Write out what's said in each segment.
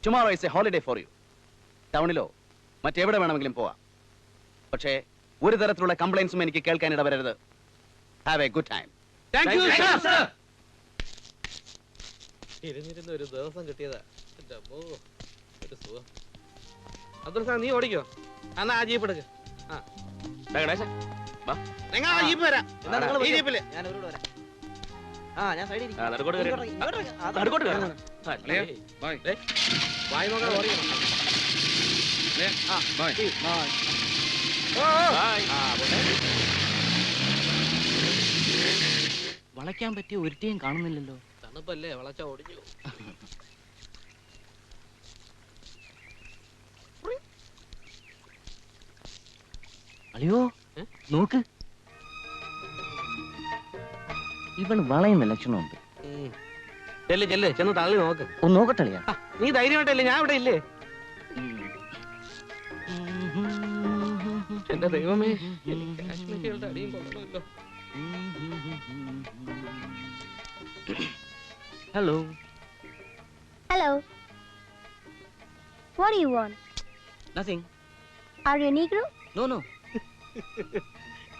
Tomorrow is a holiday for you. ടൗണിലോ മറ്റെവിടെ വേണമെങ്കിലും പോവാം. പക്ഷേ ഒരു തരത്തിലുള്ള കംപ്ലൈൻസും എനിക്ക് കേൾക്കാൻ ഇടവരരുത്. Have a good time. ഇരുന്നിരുന്ന് ഒരു ദിവസം കിട്ടിയതാ. ഒരു സുഖം. അബ്ദുൾ സാർ നീ ഓടിക്കോ. എന്നാ ആ ജീപ്പ് എടുക്ക്. വളയ്ക്കാൻ പറ്റിയ ഒരുത്തേയും കാണുന്നില്ലല്ലോ. തണുപ്പല്ലേ, വളച്ച ഓടിച്ചു. അയ്യോ നോക്ക്, ഇവൻ വളയുന്ന ലക്ഷണമുണ്ട്. ചെല്ല് ചെല്ല്, ചെന്ന് തള്ളി നോക്ക്. ഒന്ന് നോക്കട്ടളിയാ. നീ ധൈര്യമായിട്ടല്ലേ, ഞാൻ ഇവിടെ ഇല്ലേ? എന്റെ ദൈവമേ, കാശ്മീരികളുടെ അടിയും കൊള്ളണമല്ലോ. Hello. Hello. What do you want? Nothing. Are you Negro? No, no.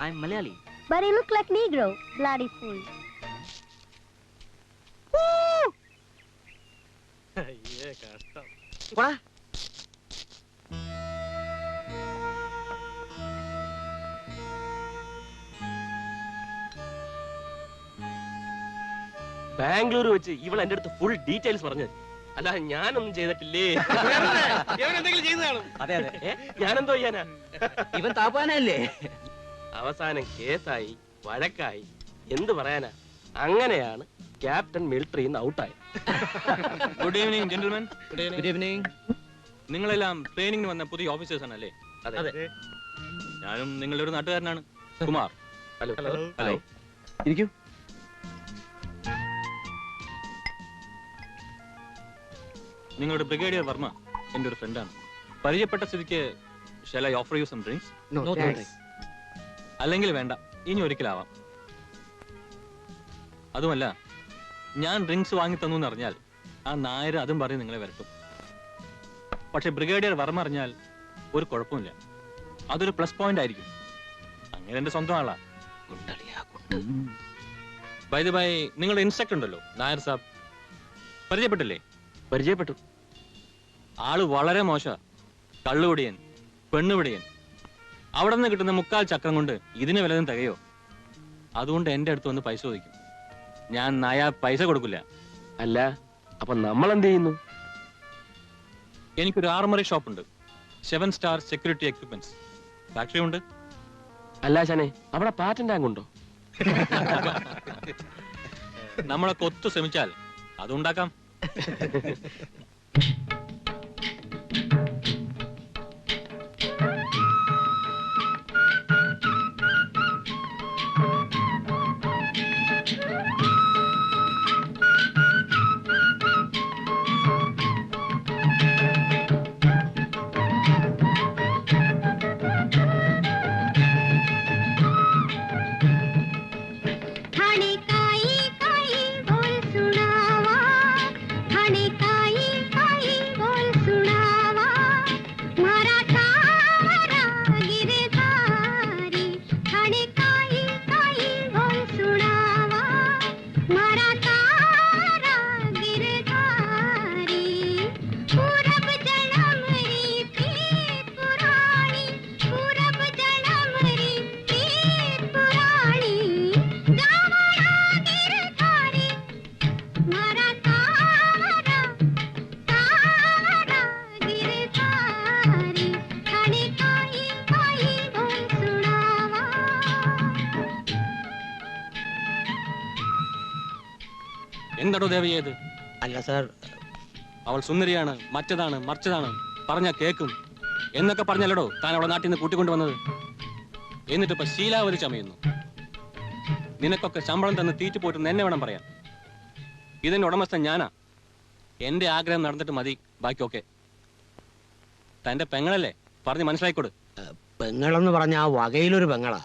I'm Malayali. But you look like Negro. Bloody fool. അയ്യേ കഷ്ടം. ബാംഗ്ലൂർ വെച്ച് ഇവൾ എന്റെ അടുത്ത് ഫുൾ ഡീറ്റെയിൽസ് പറഞ്ഞു. അല്ല ഞാനൊന്നും ചെയ്തിട്ടില്ലേ. അതെ അതെ, ഞാനെന്തോ ചെയ്യാനാ? ഇവൻ താപ്പാനല്ലേ. അവസാനം കേസായി, വഴക്കായി, എന്ത് പറയാനാ? അങ്ങനെയാണ് ക്യാപ്റ്റൻ മിലിറ്ററിയിൽ നിന്ന് ഔട്ടായത്. Good evening gentlemen. Good evening. നിങ്ങളെല്ലാം ട്രെയിനിങ്ങിന് വന്ന പുതിയ ഓഫീസേഴ്സ് ആണല്ലേ? അതെ. ഞാനും നിങ്ങളുടെ ഒരു നാട്ടുകാരനാണ്, കുമാർ. ഹലോ. ഹലോ. ഇരിക്കൂ. നിങ്ങളുടെ ബ്രിഗേഡിയർ വർമ്മ എന്റെ ഒരു ഫ്രണ്ടാണ്. പരിചയപ്പെട്ട സ്ഥിതിക്ക് shall I offer you some drinks? No, thanks. അല്ലെങ്കിൽ വേണ്ട, ഇനി ഒരിക്കലാവാം. അതുമല്ല, ഞാൻ ഡ്രിങ്ക്സ് വാങ്ങി തന്നു എന്നറിഞ്ഞാൽ ആ നായർ അതും പറഞ്ഞ് നിങ്ങളെ വരട്ടും. പക്ഷെ ബ്രിഗേഡിയർ വർമ്മ അറിഞ്ഞാൽ ഒരു കുഴപ്പമില്ല, അതൊരു പ്ലസ് പോയിന്റ് ആയിരിക്കും. അങ്ങനെ എന്റെ സ്വന്തം ആളാ. ബൈ ദ ബൈ, നിങ്ങളുടെ ഇൻസ്ട്രക്ടർ ഉണ്ടല്ലോ നായർ സാബ്, പരിചയപ്പെട്ടില്ലേ? പരിചയപ്പെട്ടു. ആള് വളരെ മോശ, കള്ളുപിടിയൻ, പെണ്ണുപിടിയൻ. അവിടെ നിന്ന് കിട്ടുന്ന 3/4 ചക്രം കൊണ്ട് ഇതിന് വല്ലതും തികയോ? അതുകൊണ്ട് എന്റെ അടുത്ത് വന്ന് പൈസ ചോദിക്കും. ഞാൻ പൈസ കൊടുക്കില്ല. അല്ല, അപ്പൊ നമ്മൾ എന്ത് ചെയ്യുന്നു? എനിക്കൊരു ആർമറി ഷോപ്പ് ഉണ്ട്, 7 സ്റ്റാർ സെക്യൂരിറ്റി എക്വിപ്മെന്റ്സ്. ഫാക്ടറി ഉണ്ട്. അല്ല ശനെ, അവിടെ പാറ്റന്റ് ടാങ്ക് ഉണ്ടോ? നമ്മളൊക്കെ ഒത്തു ശ്രമിച്ചാൽ അതുണ്ടാക്കാം. എന്താണോ ദേവയത്? അല്ല സാർ, അവൾ സുന്ദരിയാണ്, മറ്റതാണ് മറിച്ചതാണ്, പറഞ്ഞ കേക്കും എന്നൊക്കെ പറഞ്ഞല്ലോ താൻ അവളെ നാട്ടിൽ നിന്ന് കൂട്ടിക്കൊണ്ടുവന്നത്. എന്നിട്ടിപ്പോ ശീലാവതി ചമയുന്നു. നിനക്കൊക്കെ ശമ്പളം തന്ന് തീറ്റു പോയിട്ട് എന്നെ വേണം പറയാൻ. ഇതിന്റെ ഉടമസ്ഥൻ ഞാനാ. എന്റെ ആഗ്രഹം നടന്നിട്ട് മതി, ബാക്കിയൊക്കെ. തന്റെ പെങ്ങളല്ലേ, പറഞ്ഞ് മനസ്സിലായിക്കോട്. പെങ്ങളെന്ന് പറഞ്ഞ ആ വകയിലൊരു പെങ്ങളാ.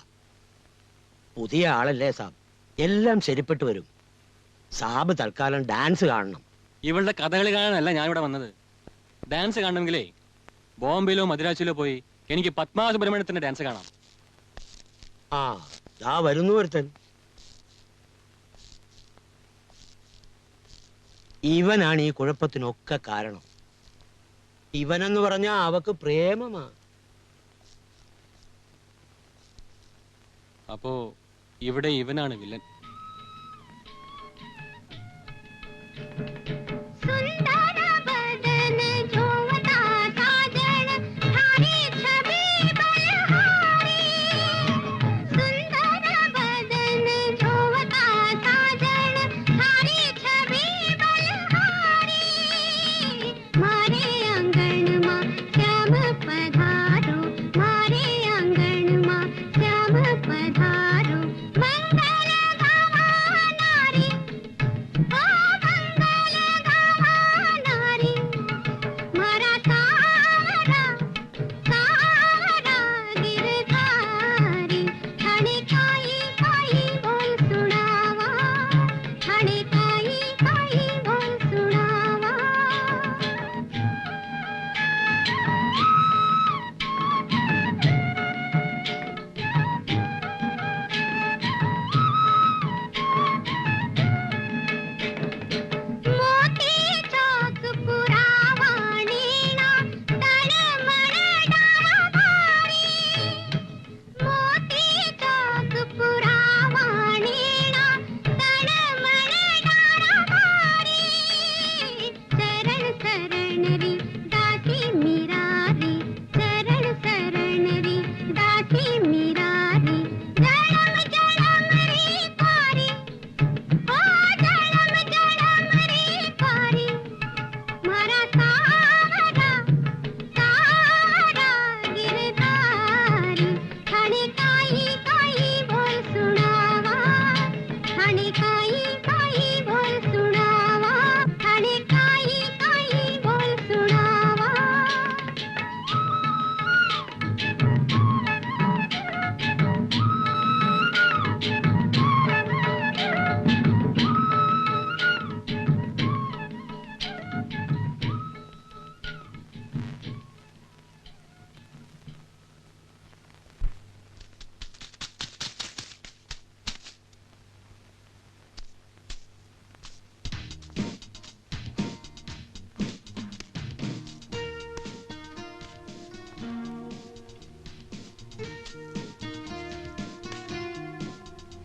പുതിയ ആളല്ലേ സാബ്, എല്ലാം ശരിപ്പെട്ടു വരും. സാബ് തൽക്കാലം ഡാൻസ് കാണണം. ഇവളുടെ കഥകളി കാണാനല്ല ഞാനിവിടെ വന്നത്. ഡാൻസ് കാണണമെങ്കിലേ ബോംബെയിലോ മദ്രാസിലോ പോയി എനിക്ക് പത്മാ സുബ്രഹ്മണ്യത്തിന്റെ ഡാൻസ് കാണാം. ആ ദാ വരുന്നു ഒരുത്തൻ. ഇവനാണ് ഈ കുഴപ്പത്തിനൊക്കെ കാരണം. ഇവനെന്ന് പറഞ്ഞാ അവക്ക് പ്രേമമാ. അപ്പോ ഇവിടെ ഇവനാണ് villain.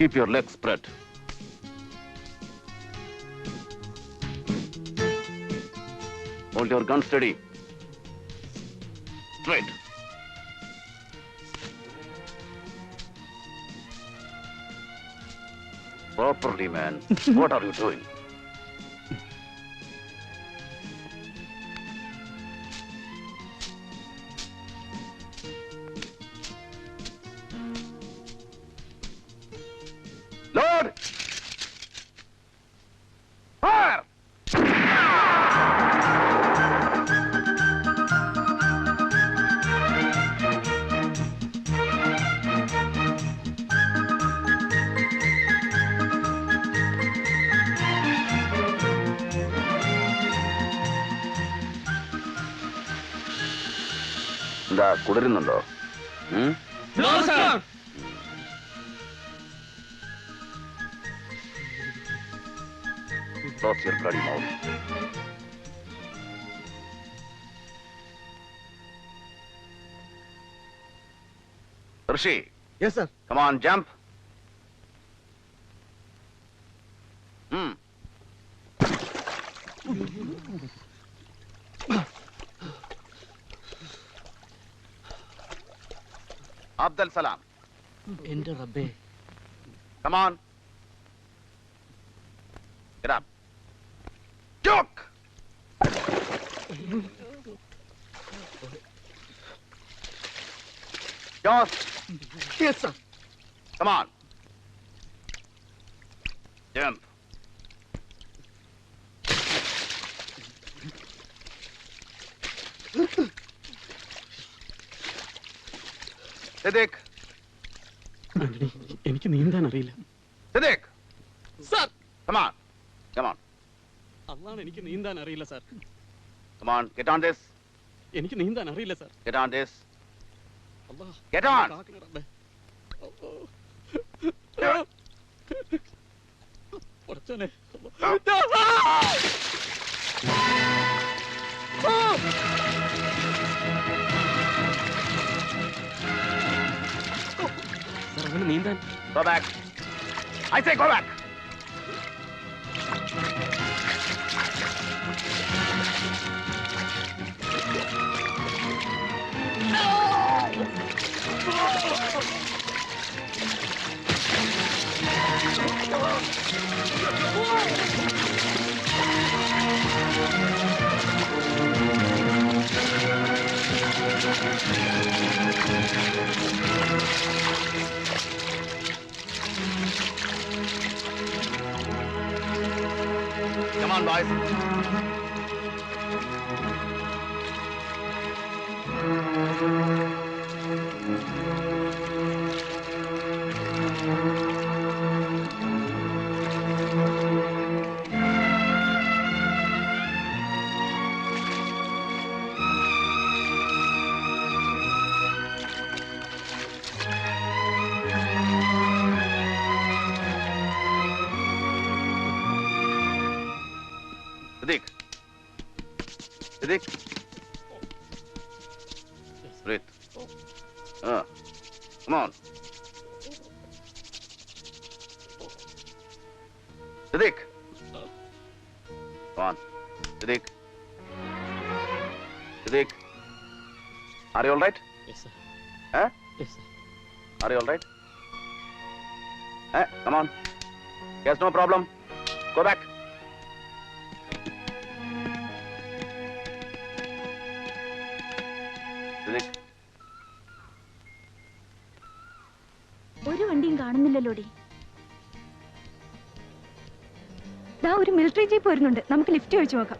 Keep your legs spread. Hold your gun steady. Straight. Properly, man. What are you doing? Load! Fire! എന്താ കുടരുന്നുണ്ടോ? Close your bloody mouth. Rishi. Yes, sir. Come on, jump. Abdul Salam. എന്റെ റബ്ബേ. Come on. Get up. Joke! Josh. Yes, sir. Come on. Jump. Siddiq. എനിക്ക് നീന്താൻ അറിയില്ല. Siddiq. Sir. Come on. Come on. അതാണ് എനിക്ക് നീന്താൻ അറിയില്ല, sir. Come on, get on this. എനിക്ക് നീന്താൻ അറിയില്ല sir. Get on this. Allah, Get on. കാക്കണ റബ്ബേ. പടച്ചോനെ. സാർ അവന് നീന്താൻ Go back. I say go back. Come on, boys. Siddiq. Siddiq. Breathe. Come on. Siddiq. Come on. Siddiq. Siddiq. Are you all right? Yes, sir. Huh? Yes, sir. Are you all right? Come on. Yes, no problem. Go back. Siddiq. ഒരു വണ്ടിയും കാണുന്നില്ലല്ലോടി. ദാ ഒരു military jeep വരുന്നുണ്ട്. നമുക്ക് lift ഒഴിച്ചു നോക്കാം.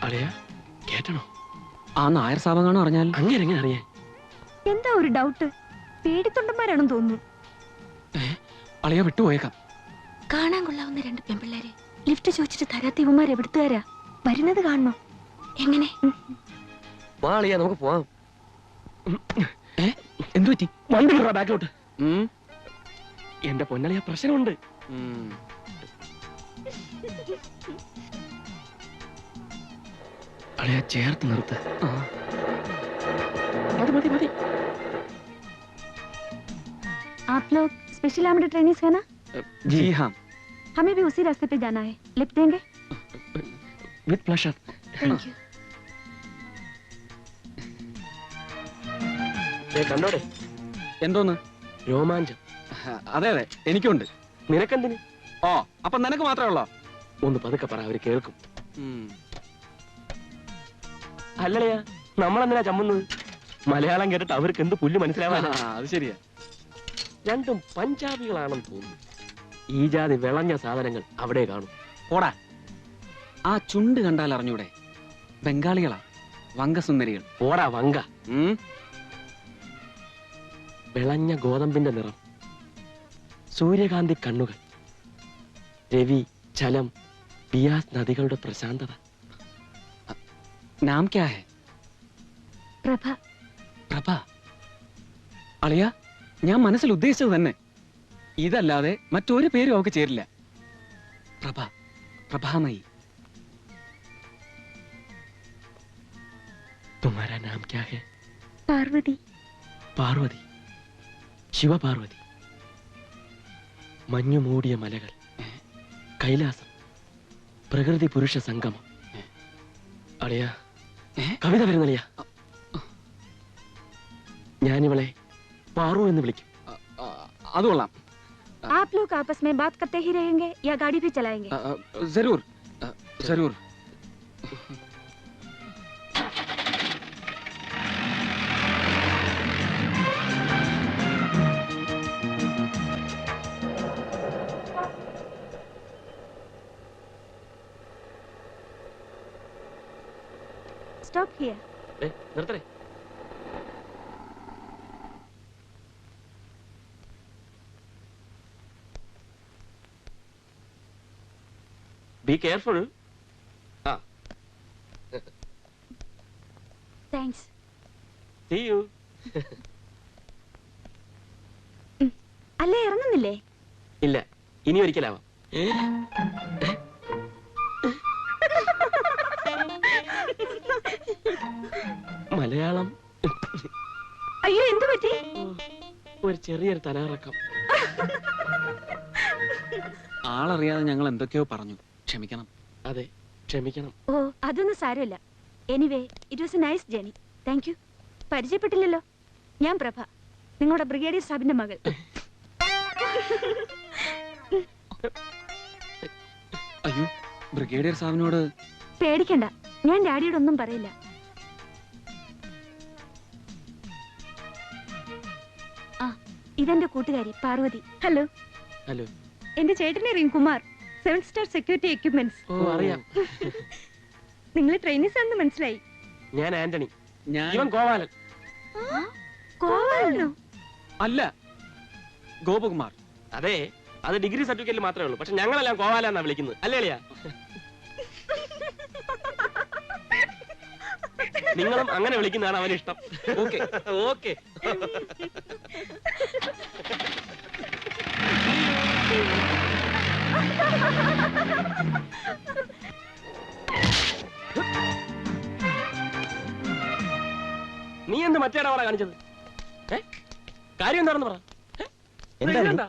അളിയ കേട്ടണോ? ആ നായർ സാബങ്ങാണോ അറിഞ്ഞാൽ? അങ്ങനെ എങ്ങനെ അറിയാൻ? എന്താ ഒരു ഡൗട്ട്? പേടിത്തൊണ്ടന്മാരാണെന്ന് തോന്നുന്നു. അളിയ വിട്ടുപോയേക്കാം. കാണാൻ കൊള്ളാവുന്ന രണ്ട് പെൺപിള്ളേരെ ലിഫ്റ്റ് ചോദിച്ചിട്ട് തരാത്ത ഇവന്മാർ എവിടുത്തുകാരാ? വരുന്നത് കാണണോ? എങ്ങനെ? വാ അളിയ നമുക്ക് പോവാം. എന്തു പറ്റി? വണ്ടി ബാക്കിലോട്ട്. എന്റെ പൊന്നളിയ പ്രശ്നമുണ്ട്. അളിയ ചേർത്ത് നിർത്ത്. മതി മതി മതി. आप लोग स्पेशल आर्मड ट्रेनिंग्स है ना? जी हाँ. हमें भी उसी रास्ते पे जाना है. लिफ्ट देंगे? With pleasure. Thank you. കണ്ടോടെ എന്തോന്ന്? രോമാഞ്ചം. അതെ അതെ എനിക്കുണ്ട്. നിനക്കെന്തിന്? ഓ അപ്പൊ നിനക്ക് മാത്രമേ ഉള്ളോ? ഒന്ന് പതുക്കെ പറ, അവര് കേൾക്കും. അല്ലളിയാ, നമ്മളെന്തിനാ ചമ്മുന്നത്? മലയാളം കേട്ടിട്ട് അവർക്ക് എന്ത് പുല്ല് മനസ്സിലാവാൻ? അത് ശരിയാ. രണ്ടും പഞ്ചാബികളാണെന്ന് തോന്നുന്നു. ഈ ജാതി വിളഞ്ഞ സാധനങ്ങൾ അവിടെ കാണും. പോടാ. ആ ചുണ്ട് കണ്ടാൽ അറിഞ്ഞൂടെ? ബംഗാളികളാ, വങ്കസുന്ദരികൾ. പോടാ വങ്ക. വിളഞ്ഞ ഗോതമ്പിന്റെ നിറം, സൂര്യകാന്തി കണ്ണുകൾ, രവി, ചലം, ബിയാസ് നദികളുടെ പ്രശാന്തത. നാം ക്യാ ഹെ? പ്രഭ. പ്രഭ. അളിയ, ഞാൻ മനസ്സിൽ ഉദ്ദേശിച്ചത് തന്നെ. ഇതല്ലാതെ മറ്റൊരു പേരും അവൾക്ക് ചേരില്ല. പ്രഭ, പ്രഭാമയി. तुम्हारा नाम क्या है? പാർവതി. പാർവതി, ശിവപാർവതി. മഞ്ഞു മൂടിയ മലകൾ, കൈലാസം, പ്രകൃതി പുരുഷ സംഗമം. അളിയ, കവിത വരുന്നളിയ. ഞാനിവളെ പാറു എന്ന് വിളിക്കും. അത് കൊള്ളാം. आप लोग आपस में बात करते ही रहेंगे या गाड़ी भी चलाएंगे? जरूर जरूर. Stop here. നിർത്തേ. Be careful. Thanks. See you. അല്ലേ ഇറങ്ങുന്നില്ലേ? ഇല്ല, ഇനി ഒരിക്കലാവാം. മലയാളം അയ്യോ, എന്തു പറ്റി? ഒരു ചെറിയൊരു തലകറക്കം. ആളറിയാതെ ഞങ്ങൾ എന്തൊക്കെയോ പറഞ്ഞു, ക്ഷമിക്കണം. അതെ, ക്ഷമിക്കണം. ഓ, അതൊന്നും സാരമില്ല. Anyway, it was a nice journey. Thank you. പരിചയപ്പെട്ടില്ലല്ലോ, ഞാൻ പ്രഭ, നിങ്ങളുടെ ബ്രിഗേഡിയർ സാബിന്റെ മകൾ. അയ്യോ, ബ്രിഗേഡിയർ സാബിനോട് പേടിക്കണ്ട, ഞാൻ ഡാഡിയോട് ഒന്നും പറയില്ല. ആ, ഇതെന്റെ കൂട്ടുകാരി പാർവതി. ഹലോ. ഹലോ. എന്റെ ചേട്ടനെ റിംകുമാർ, 7 സ്റ്റാർ സെക്യൂരിറ്റി എക്യുപ്മെന്റ്സ്. ഓ, അറിയാം. നിങ്ങൾ ട്രെയിനീസ് ആണെന്ന് മനസ്സിലായി. ഞാൻ ആന്റണി. ഞാൻ ഇവൻ ഗോപാലൻ. കോവാലനോ? അല്ല, ഗോപകുമാർ. അതെ, അത് ഡിഗ്രി സർട്ടിഫിക്കറ്റിൽ മാത്രമേ ഉള്ളൂ. പക്ഷെ ഞങ്ങളെല്ലാം ഗോപാല എന്നാ വിളിക്കുന്നത്, അല്ലേ അളിയാ? നിങ്ങളും അങ്ങനെ വിളിക്കുന്നതാണ് അവന് ഇഷ്ടം. ഓക്കെ. ഓക്കെ. നീ എന്ത് മറ്റേടാ പറ കാണിച്ചത്? കാര്യം എന്താണെന്ന് പറ. എന്താ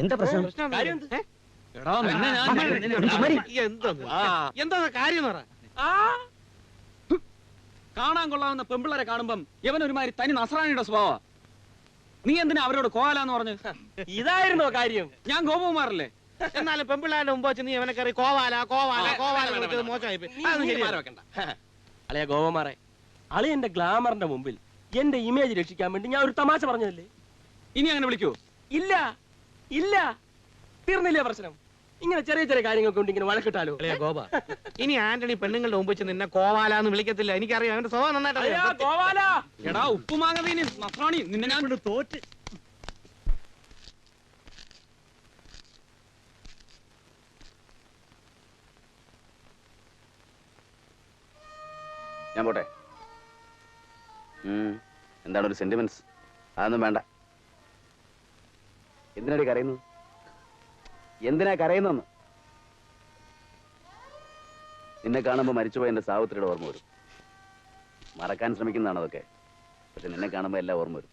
എന്താ പ്രശ്നം? കാര്യം എന്ത്? എടാ, നിന്നെ ഞാൻ എന്താ കാര്യം എന്ന് പറ. കാണാൻ കൊള്ളാവുന്ന പെമ്പിള്ളരെ കാണുമ്പം ഇവൻ ഒരുമാതിരി തനി നസ്രാണിയുടെ സ്വഭാവ. നീ എന്തിനാ അവരോട് കോവാലാന്ന് പറഞ്ഞു? ഇതായിരുന്നോ കാര്യം? ഞാൻ ഗോപകുമാറല്ലേ? എന്നാലും പെമ്പിള്ളാരുടെ മുമ്പ് വെച്ച് നീ അവനെ കയറി കോവാല കോവാല കോവാല എന്ന് വിളിച്ചത് മോശമായി പോയി. അതൊന്നും ശരിയല്ല. അളിയ ഗോപമാറെ, അളിയന്റെ ഗ്ലാമറിന്റെ മുമ്പിൽ എന്റെ ഇമേജ് രക്ഷിക്കാൻ വേണ്ടി ഞാൻ ഒരു തമാശ പറഞ്ഞതല്ലേ? ഇനി അങ്ങനെ വിളിക്കൂ? ഇല്ല ഇല്ല, തീർന്നില്ലേ പ്രശ്നം? ഇങ്ങനെ ചെറിയ ചെറിയ കാര്യങ്ങൾ കൊണ്ട് ഇങ്ങനെ വഴക്കിട്ടാലോ? ഗോപ, ഇനി ആന്റണി പെണ്ണുങ്ങളുടെ മുമ്പ് വെച്ച് നിന്നെ കോവാല എന്ന് വിളിക്കത്തില്ല. എനിക്കറിയാം, അവന്റെ സ്വഭാവം നന്നായിട്ട് അളിയാ, അറിയാം. ഗോപാല! എടാ, ഉപ്പുമാങ്ങ നസ്രാണി, നിന്നെ ഞാൻ തോറ്റ്. ഞാൻ പോട്ടെ. എന്താണ് ഒരു സെന്റിമെന്റ്സ്? അതൊന്നും വേണ്ട. എന്തിനാടി കരയുന്നു? എന്തിനാ കരയുന്നെന്ന്? നിന്നെ കാണുമ്പോൾ മരിച്ചുപോയ എന്റെ സാവിത്രിയുടെ ഓർമ്മ വരും. മറക്കാൻ ശ്രമിക്കുന്നതാണ് അതൊക്കെ, പക്ഷെ നിന്നെ കാണുമ്പോൾ എല്ലാം ഓർമ്മ വരും.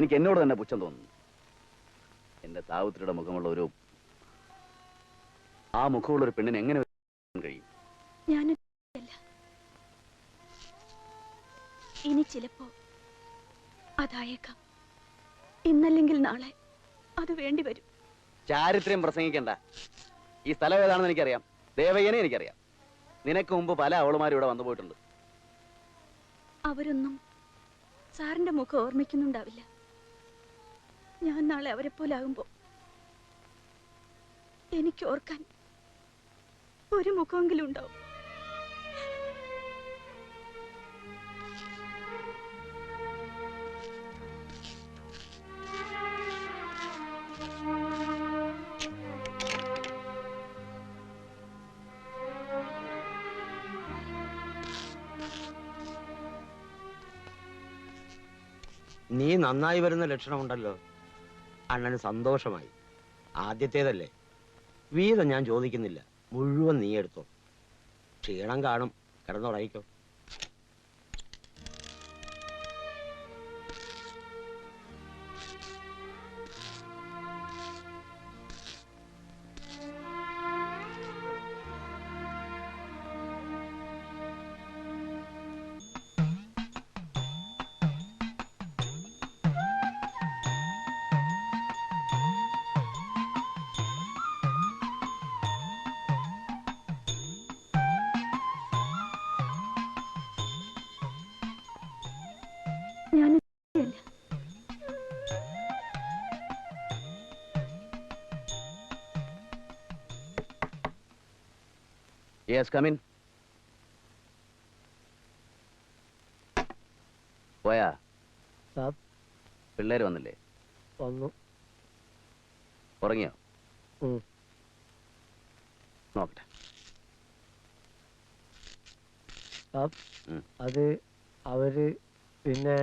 എനിക്ക് എന്നോട് തന്നെ പുച്ഛം തോന്നുന്നു. എന്റെ സാവിത്രിയുടെ മുഖമുള്ള ആ മുഖമുള്ള ഒരു പെണ്ണിന് എങ്ങനെ കഴിയും? ഞാനല്ല, ഇനി ചിലപ്പോ അതായേക്കാം. ഇന്നല്ലെങ്കിൽ നാളെ അത് വേണ്ടി വരും. ചാരിത്രം പ്രസംഗിക്കണ്ട. ഈ സ്ഥലം ഏതാണെന്ന് എനിക്കറിയാം. ദേവയ്യനെ എനിക്കറിയാം. നിനക്ക് മുമ്പ് പല അവളുമാരും ഇവിടെ വന്നു പോയിട്ടുണ്ട്. അവരൊന്നും സാറിന്റെ മുഖം ഓർമ്മിക്കുന്നുണ്ടാവില്ല. ഞാൻ നാളെ അവരെ പോലാകുമ്പോ എനിക്ക് ഓർക്കാൻ ഒരു മുഖമെങ്കിലും ഉണ്ടാവും. നീ നന്നായി വരുന്ന ലക്ഷണമുണ്ടല്ലോ. അണ്ണന് സന്തോഷമായി. ആദ്യത്തേതല്ലേ, വീതം ഞാൻ ചോദിക്കുന്നില്ല, മുഴുവൻ നീ എടുത്തോ. ക്ഷീണം കാണും, കിടന്നുറങ്ങിക്കോ. ഞാൻ യെസ്, കം ഇൻ. പിള്ളേര് വന്നില്ലേ? വന്നു. ഉറങ്ങിയോ? ഉം. നോക്കട്ടെ. സാബ് ഉം. അത് അവര് പിന്നെ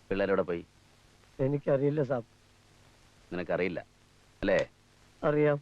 പിള്ളേരെവിടെ പോയി? എനിക്കറിയില്ല സാബ്. നിനക്കറിയില്ല അല്ലേ? അറിയാം.